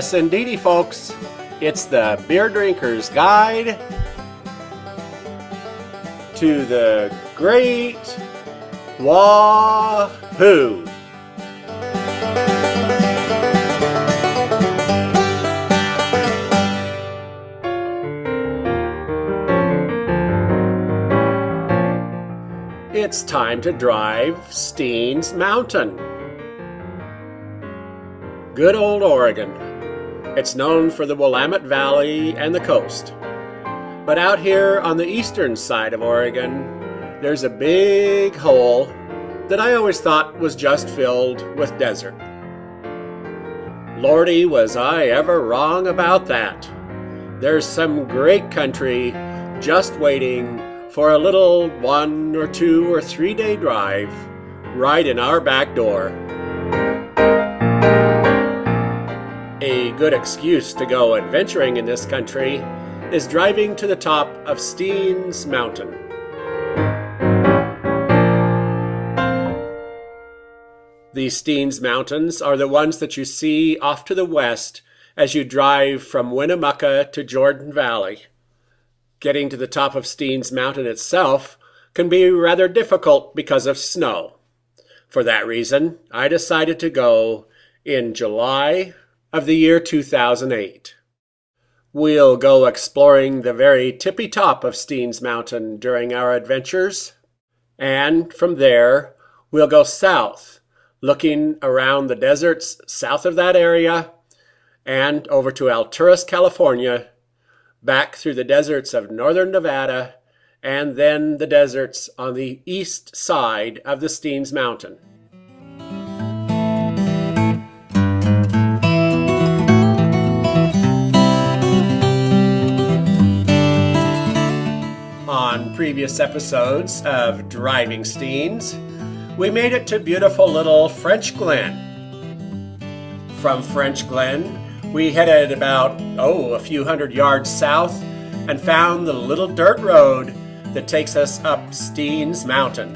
Yes, indeedy, folks. It's the Beer Drinker's Guide to the Great Wahoo. It's time to drive Steens Mountain. Good old Oregon. It's known for the Willamette Valley and the coast. But out here on the eastern side of Oregon, there's a big hole that I always thought was just filled with desert. Lordy, was I ever wrong about that. There's some great country just waiting for a little 1 or 2 or 3 day drive right in our back door. A good excuse to go adventuring in this country is driving to the top of Steens Mountain. The Steens Mountains are the ones that you see off to the west as you drive from Winnemucca to Jordan Valley. Getting to the top of Steens Mountain itself can be rather difficult because of snow. For that reason, I decided to go in July of the year 2008. We'll go exploring the very tippy top of Steens Mountain during our adventures, and from there we'll go south, looking around the deserts south of that area, and over to Alturas, California, back through the deserts of northern Nevada, and then the deserts on the east side of the Steens Mountain. On previous episodes of Driving Steens, we made it to beautiful little French Glen. From French Glen, we headed about, a few hundred yards south and found the little dirt road that takes us up Steens Mountain.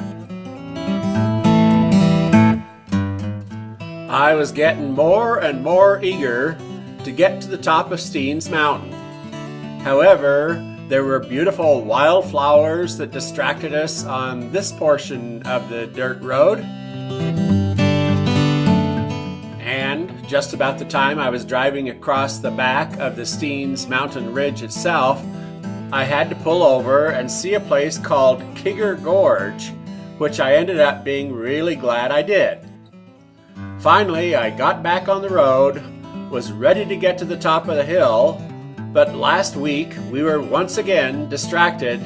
I was getting more and more eager to get to the top of Steens Mountain. However, there were beautiful wildflowers that distracted us on this portion of the dirt road. And just about the time I was driving across the back of the Steens Mountain Ridge itself, I had to pull over and see a place called Kigger Gorge, which I ended up being really glad I did. Finally, I got back on the road, was ready to get to the top of the hill, but last week we were once again distracted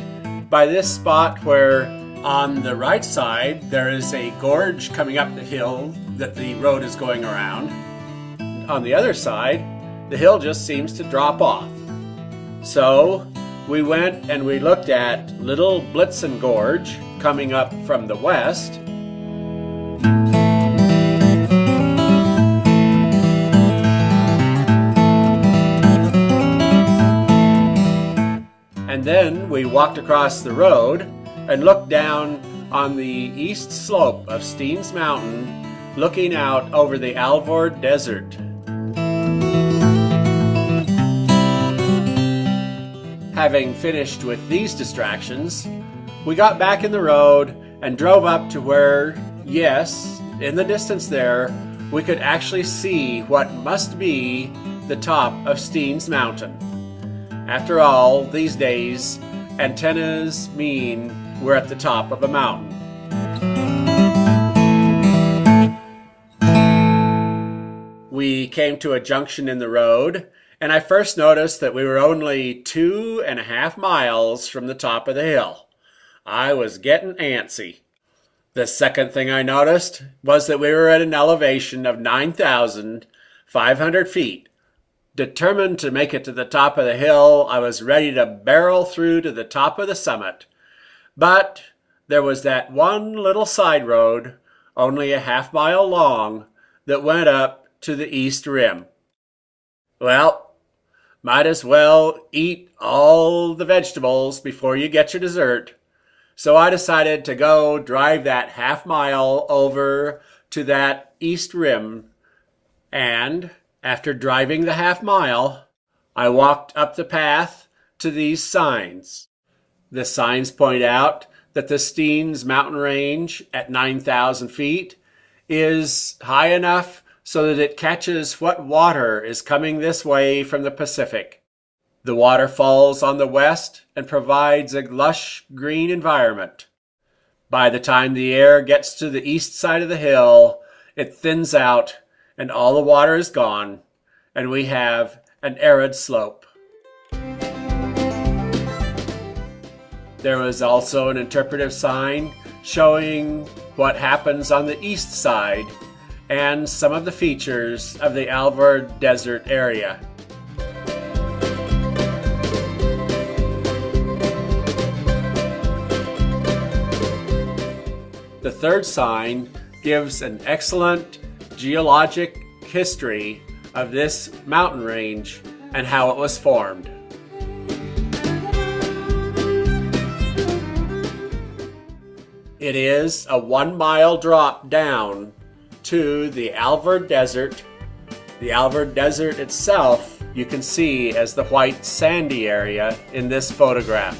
by this spot where on the right side there is a gorge coming up the hill that the road is going around. On the other side, the hill just seems to drop off. So we went and we looked at Little Blitzen Gorge coming up from the west. And then we walked across the road and looked down on the east slope of Steens Mountain, looking out over the Alvord Desert. Having finished with these distractions, we got back in the road and drove up to where, yes, in the distance there, we could actually see what must be the top of Steens Mountain. After all, these days, antennas mean we're at the top of a mountain. We came to a junction in the road, and I first noticed that we were only 2.5 miles from the top of the hill. I was getting antsy. The second thing I noticed was that we were at an elevation of 9,500 feet. Determined to make it to the top of the hill, I was ready to barrel through to the top of the summit. But there was that one little side road, only a half mile long, that went up to the east rim. Well, might as well eat all the vegetables before you get your dessert. So I decided to go drive that half mile over to that east rim, and After driving the half-mile, I walked up the path to these signs. The signs point out that the Steens mountain range at 9,000 feet is high enough so that it catches what water is coming this way from the Pacific. The water falls on the west and provides a lush green environment. By the time the air gets to the east side of the hill, it thins out and all the water is gone, and we have an arid slope. There was also an interpretive sign showing what happens on the east side and some of the features of the Alvord Desert area. The third sign gives an excellent geologic history of this mountain range and how it was formed. It is a 1-mile drop down to the Alvord Desert. The Alvord Desert itself you can see as the white sandy area in this photograph.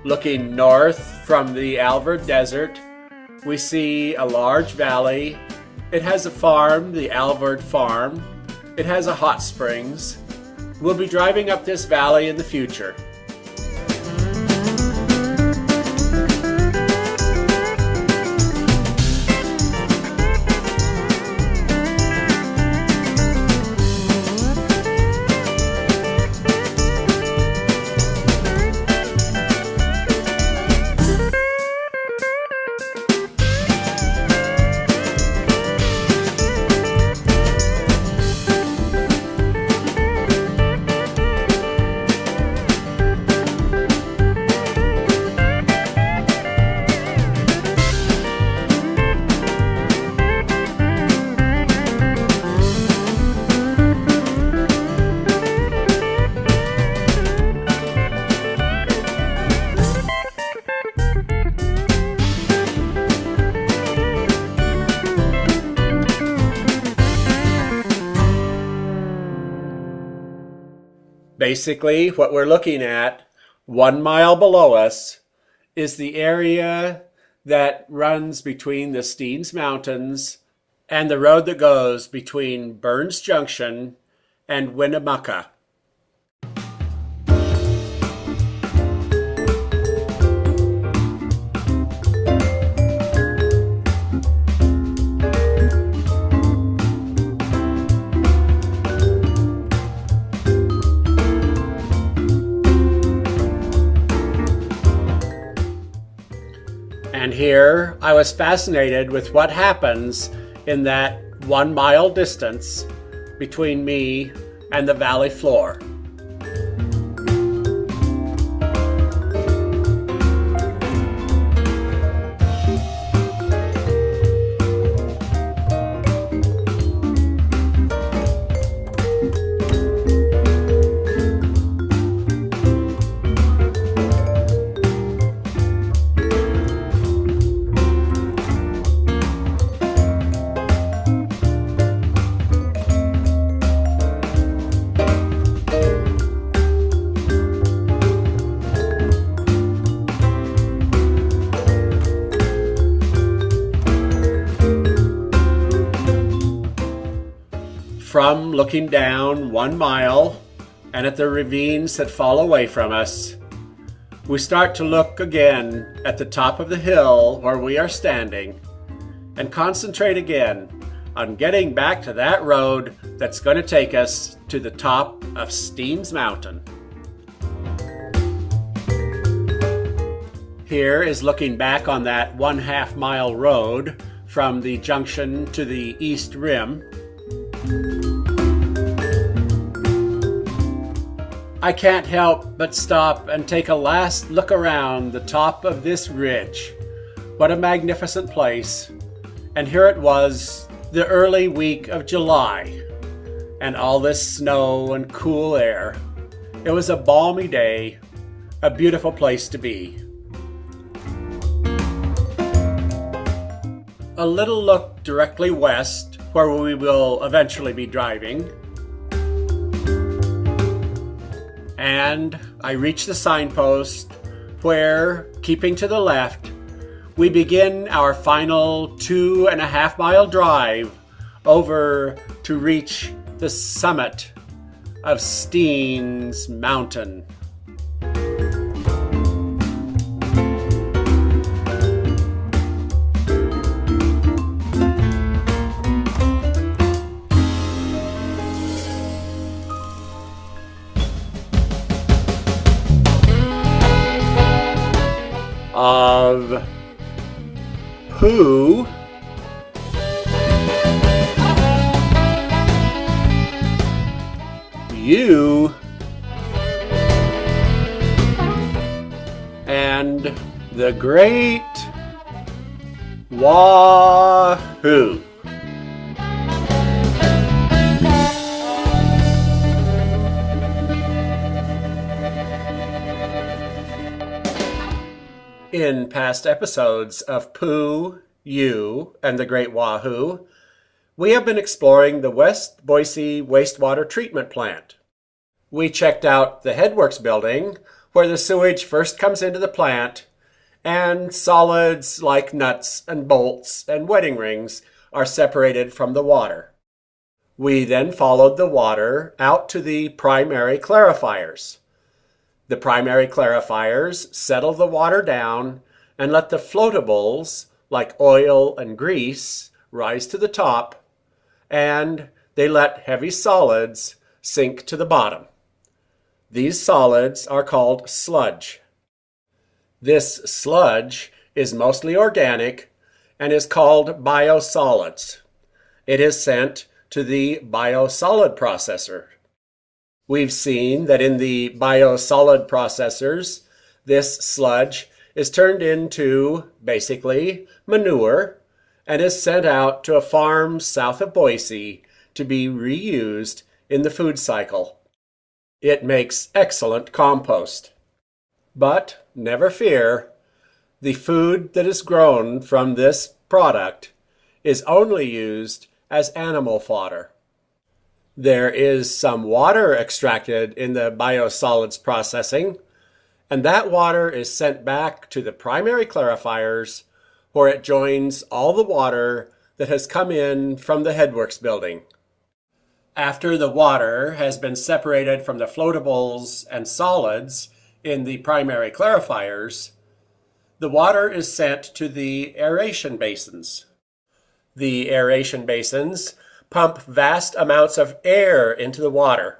Looking north from the Alvord Desert, we see a large valley. It has a farm, the Alvord Farm. It has a hot springs. We'll be driving up this valley in the future. Basically, what we're looking at 1 mile below us is the area that runs between the Steens Mountains and the road that goes between Burns Junction and Winnemucca. And here I was fascinated with what happens in that 1 mile distance between me and the valley floor. From looking down 1 mile and at the ravines that fall away from us, we start to look again at the top of the hill where we are standing and concentrate again on getting back to that road that's going to take us to the top of Steens Mountain. Here is looking back on that 1/2 mile road from the junction to the east rim. I can't help but stop and take a last look around the top of this ridge. What a magnificent place. And here it was, the early week of July, and all this snow and cool air. It was a balmy day, a beautiful place to be. a little look directly west, where we will eventually be driving. And I reach the signpost where, keeping to the left, we begin our final 2.5 mile drive over to reach the summit of Steens Mountain. Of who you and the great Wahoo. In past episodes of Pooh, You, and the Great Wahoo, we have been exploring the West Boise wastewater treatment plant. We checked out the headworks building, where the sewage first comes into the plant, and solids like nuts and bolts and wedding rings are separated from the water. We then followed the water out to the primary clarifiers. The primary clarifiers settle the water down and let the floatables, like oil and grease, rise to the top, and they let heavy solids sink to the bottom. These solids are called sludge. This sludge is mostly organic and is called biosolids. It is sent to the biosolid processor. We've seen that in the biosolid processors, this sludge is turned into, basically, manure and is sent out to a farm south of Boise to be reused in the food cycle. It makes excellent compost. But never fear, the food that is grown from this product is only used as animal fodder. There is some water extracted in the biosolids processing, and that water is sent back to the primary clarifiers, where it joins all the water that has come in from the headworks building. After the water has been separated from the floatables and solids in the primary clarifiers, the water is sent to the aeration basins. The aeration basins pump vast amounts of air into the water.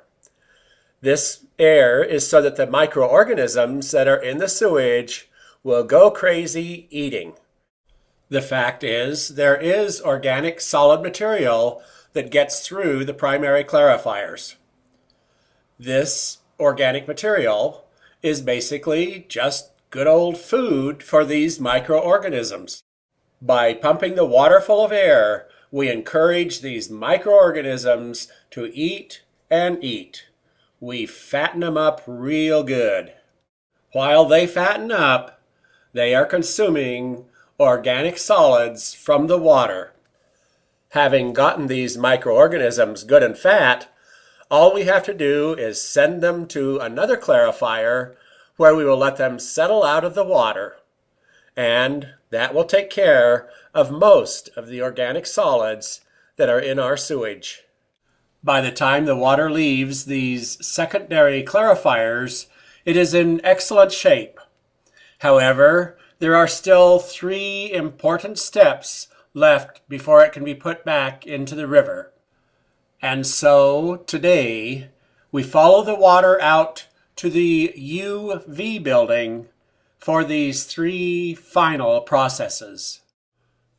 This air is so that the microorganisms that are in the sewage will go crazy eating. The fact is, there is organic solid material that gets through the primary clarifiers. This organic material is basically just good old food for these microorganisms. By pumping the water full of air, we encourage these microorganisms to eat and eat. We fatten them up real good. While they fatten up, they are consuming organic solids from the water. Having gotten these microorganisms good and fat, all we have to do is send them to another clarifier where we will let them settle out of the water. And that will take care of most of the organic solids that are in our sewage. By the time the water leaves these secondary clarifiers, it is in excellent shape. However, there are still 3 important steps left before it can be put back into the river. And so today, we follow the water out to the UV building for these 3 final processes.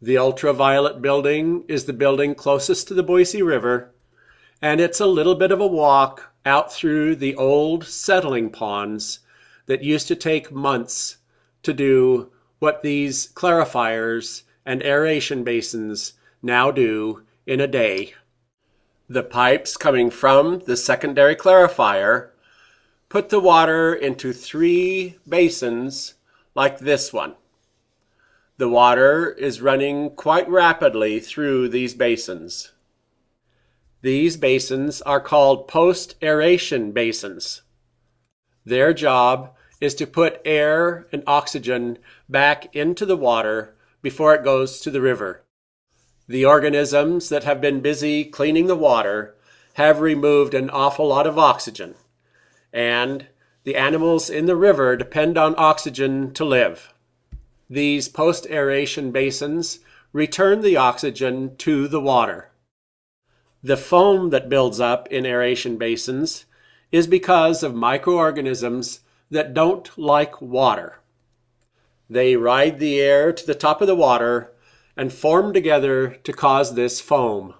The ultraviolet building is the building closest to the Boise River, and it's a little bit of a walk out through the old settling ponds that used to take months to do what these clarifiers and aeration basins now do in a day. The pipes coming from the secondary clarifier put the water into 3 basins like this one. The water is running quite rapidly through these basins. These basins are called post-aeration basins. Their job is to put air and oxygen back into the water before it goes to the river. The organisms that have been busy cleaning the water have removed an awful lot of oxygen, and the animals in the river depend on oxygen to live. These post-aeration basins return the oxygen to the water. The foam that builds up in aeration basins is because of microorganisms that don't like water. They ride the air to the top of the water and form together to cause this foam.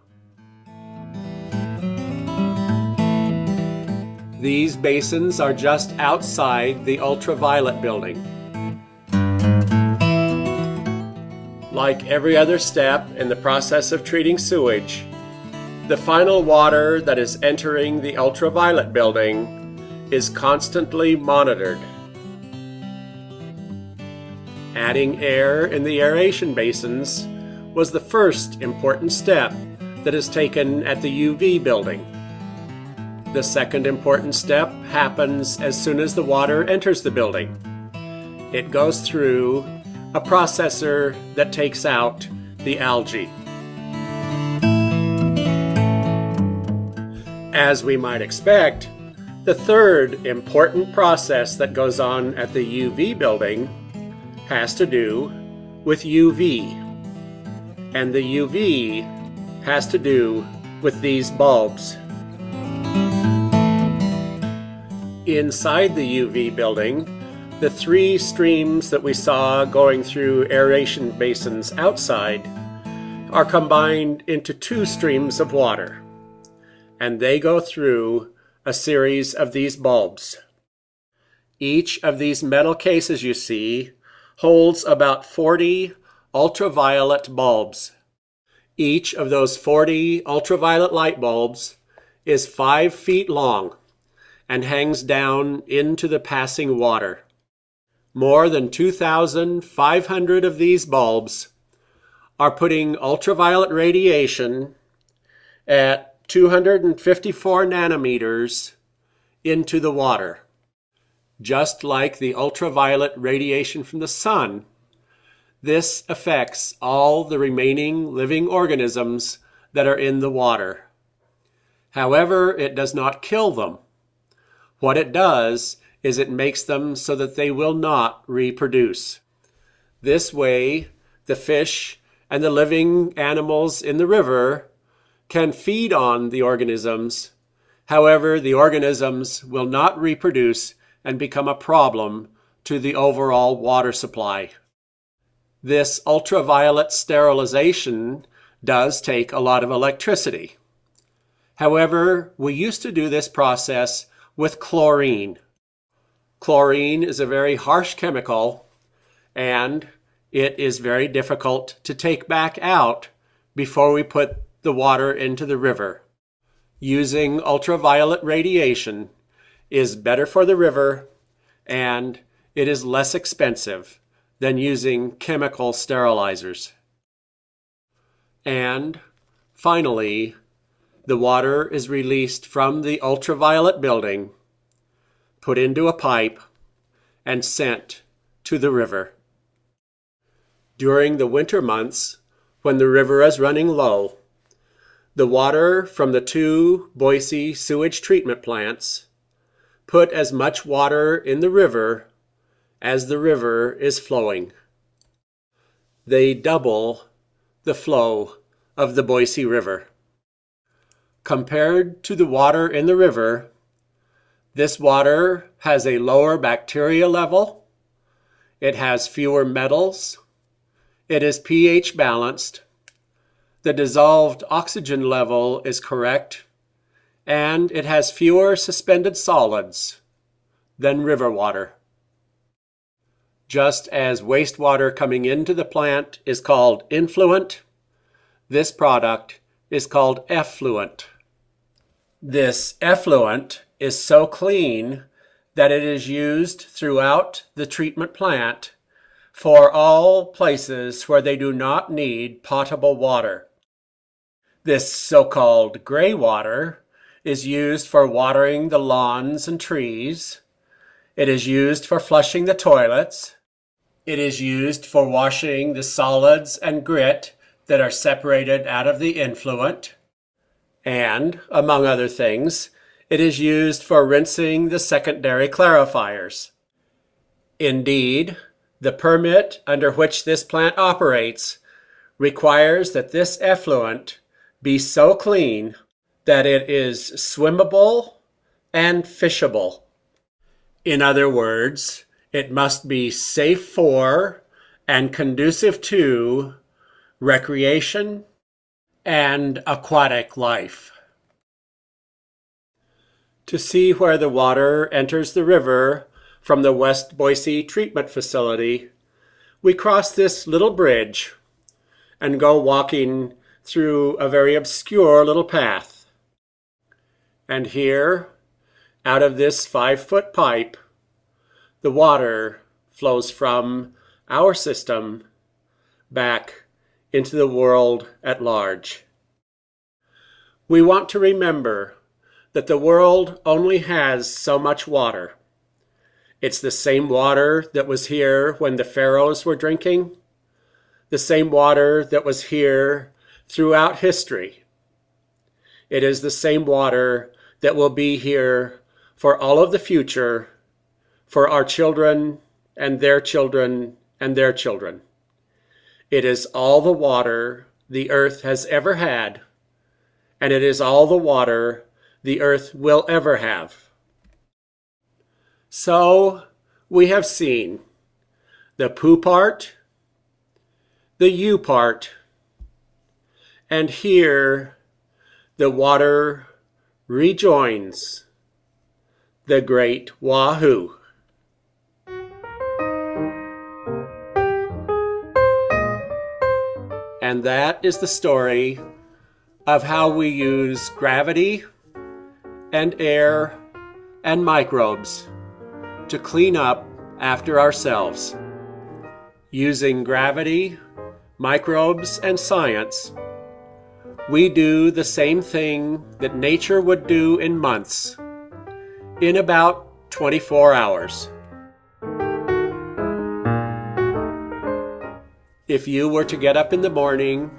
These basins are just outside the ultraviolet building. Like every other step in the process of treating sewage, the final water that is entering the ultraviolet building is constantly monitored. Adding air in the aeration basins was the first important step that is taken at the UV building. The second important step happens as soon as the water enters the building. It goes through a processor that takes out the algae. As we might expect, the third important process that goes on at the UV building has to do with UV. And the UV has to do with these bulbs. Inside the UV building, the three streams that we saw going through aeration basins outside are combined into two streams of water, and they go through a series of these bulbs. Each of these metal cases you see holds about 40 ultraviolet bulbs. Each of those 40 ultraviolet light bulbs is 5 feet long and hangs down into the passing water. More than 2,500 of these bulbs are putting ultraviolet radiation at 254 nanometers into the water. Just like the ultraviolet radiation from the sun, this affects all the remaining living organisms that are in the water. However, it does not kill them. What it does is it makes them so that they will not reproduce. This way, the fish and the living animals in the river can feed on the organisms. However, the organisms will not reproduce and become a problem to the overall water supply. This ultraviolet sterilization does take a lot of electricity. However, we used to do this process with chlorine. Chlorine is a very harsh chemical, and it is very difficult to take back out before we put the water into the river. Using ultraviolet radiation is better for the river, and it is less expensive than using chemical sterilizers. And finally, the water is released from the ultraviolet building, put into a pipe, and sent to the river. During the winter months, when the river is running low, the water from the 2 Boise sewage treatment plants put as much water in the river as the river is flowing. They double the flow of the Boise River. Compared to the water in the river, this water has a lower bacteria level, it has fewer metals, it is pH balanced, the dissolved oxygen level is correct, and it has fewer suspended solids than river water. Just as wastewater coming into the plant is called influent, this product is called effluent. This effluent is so clean that it is used throughout the treatment plant for all places where they do not need potable water. This so-called gray water is used for watering the lawns and trees. It is used for flushing the toilets. It is used for washing the solids and grit that are separated out of the influent. And, among other things, it is used for rinsing the secondary clarifiers. Indeed, the permit under which this plant operates requires that this effluent be so clean that it is swimmable and fishable. In other words, it must be safe for and conducive to recreation and aquatic life. To see where the water enters the river from the West Boise treatment facility, we cross this little bridge and go walking through a very obscure little path. And here, out of this 5-foot pipe, the water flows from our system back into the world at large. We want to remember that the world only has so much water. It's the same water that was here when the pharaohs were drinking, the same water that was here throughout history. It is the same water that will be here for all of the future, for our children and their children and their children. It is all the water the earth has ever had, and it is all the water the earth will ever have. So we have seen the poo part, the you part, and here the water rejoins the great Wahoo. And that is the story of how we use gravity and air and microbes to clean up after ourselves. Using gravity, microbes, and science, we do the same thing that nature would do in months, in about 24 hours. If you were to get up in the morning,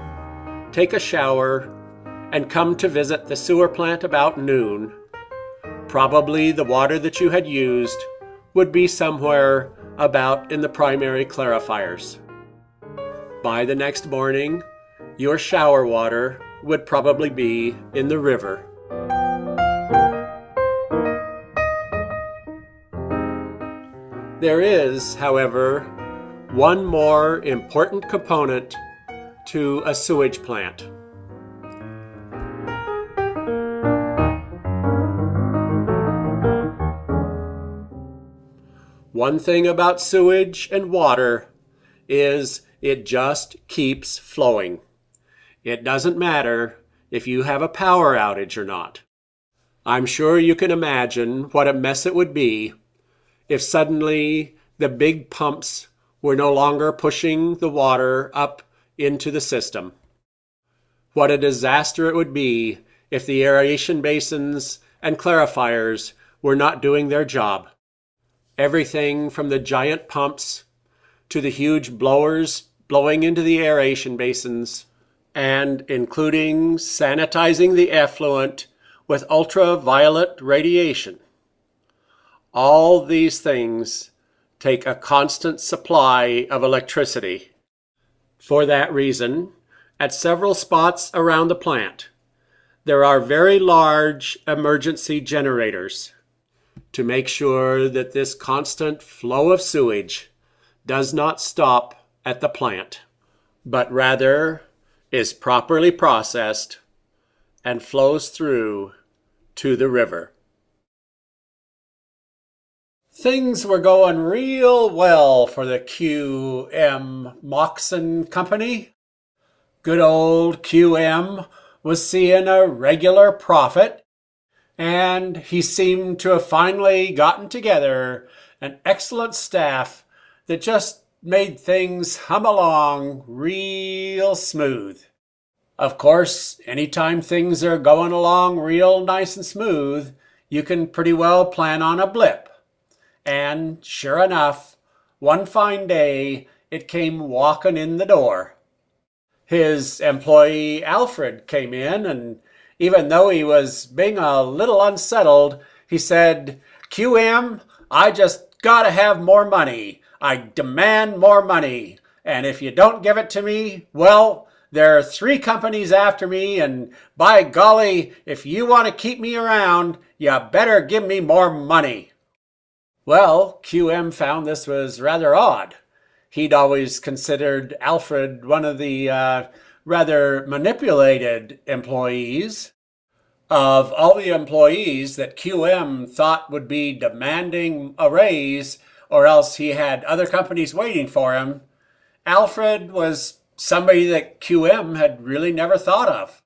take a shower, and come to visit the sewer plant about noon, probably the water that you had used would be somewhere about in the primary clarifiers. By the next morning, your shower water would probably be in the river. There is, however, one more important component to a sewage plant. One thing about sewage and water is it just keeps flowing. It doesn't matter if you have a power outage or not. I'm sure you can imagine what a mess it would be if suddenly the big pumps were no longer pushing the water up into the system. What a disaster it would be if the aeration basins and clarifiers were not doing their job. Everything from the giant pumps to the huge blowers blowing into the aeration basins, and including sanitizing the effluent with ultraviolet radiation. All these things take a constant supply of electricity. For that reason, at several spots around the plant, there are very large emergency generators to make sure that this constant flow of sewage does not stop at the plant, but rather is properly processed and flows through to the river. Things were going real well for the QM Moxon Company. Good old QM was seeing a regular profit, and he seemed to have finally gotten together an excellent staff that just made things hum along real smooth. Of course, anytime things are going along real nice and smooth, you can pretty well plan on a blip. And sure enough, one fine day, it came walking in the door. His employee Alfred came in, and even though he was being a little unsettled, he said, "QM, I just gotta have more money. I demand more money. And if you don't give it to me, well, there are 3 companies after me, and by golly, if you want to keep me around, you better give me more money." Well, QM found this was rather odd. He'd always considered Alfred one of the rather manipulated employees. Of all the employees that QM thought would be demanding a raise, or else he had other companies waiting for him, Alfred was somebody that QM had really never thought of.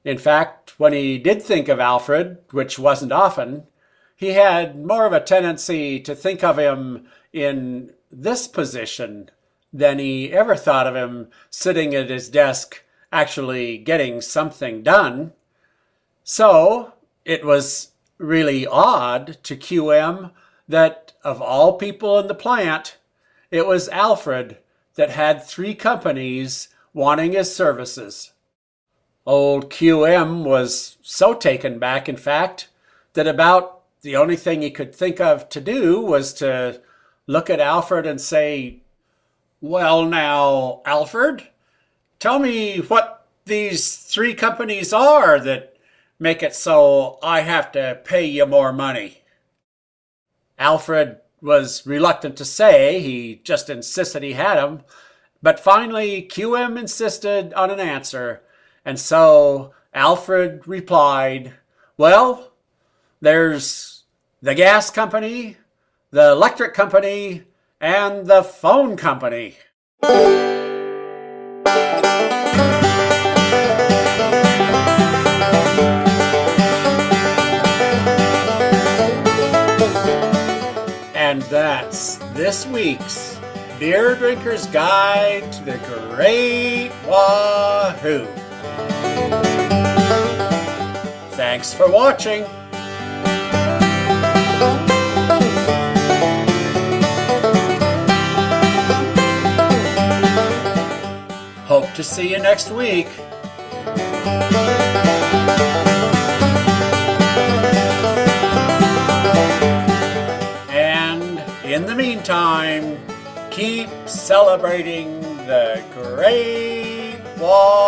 In fact, when he did think of Alfred, which wasn't often, he had more of a tendency to think of him in this position than he ever thought of him sitting at his desk actually getting something done. So it was really odd to QM that of all people in the plant, it was Alfred that had 3 companies wanting his services. Old QM was so taken back, in fact, that about the only thing he could think of to do was to look at Alfred and say, "Well now, Alfred, tell me what these 3 companies are that make it so I have to pay you more money." Alfred was reluctant to say, he just insisted he had them, but finally QM insisted on an answer, and so Alfred replied, "Well, there's the gas company, the electric company, and the phone company." And that's this week's Beer Drinker's Guide to the Great Wahoo. Thanks for watching. Hope to see you next week. And in the meantime, keep celebrating the Great Wahoo.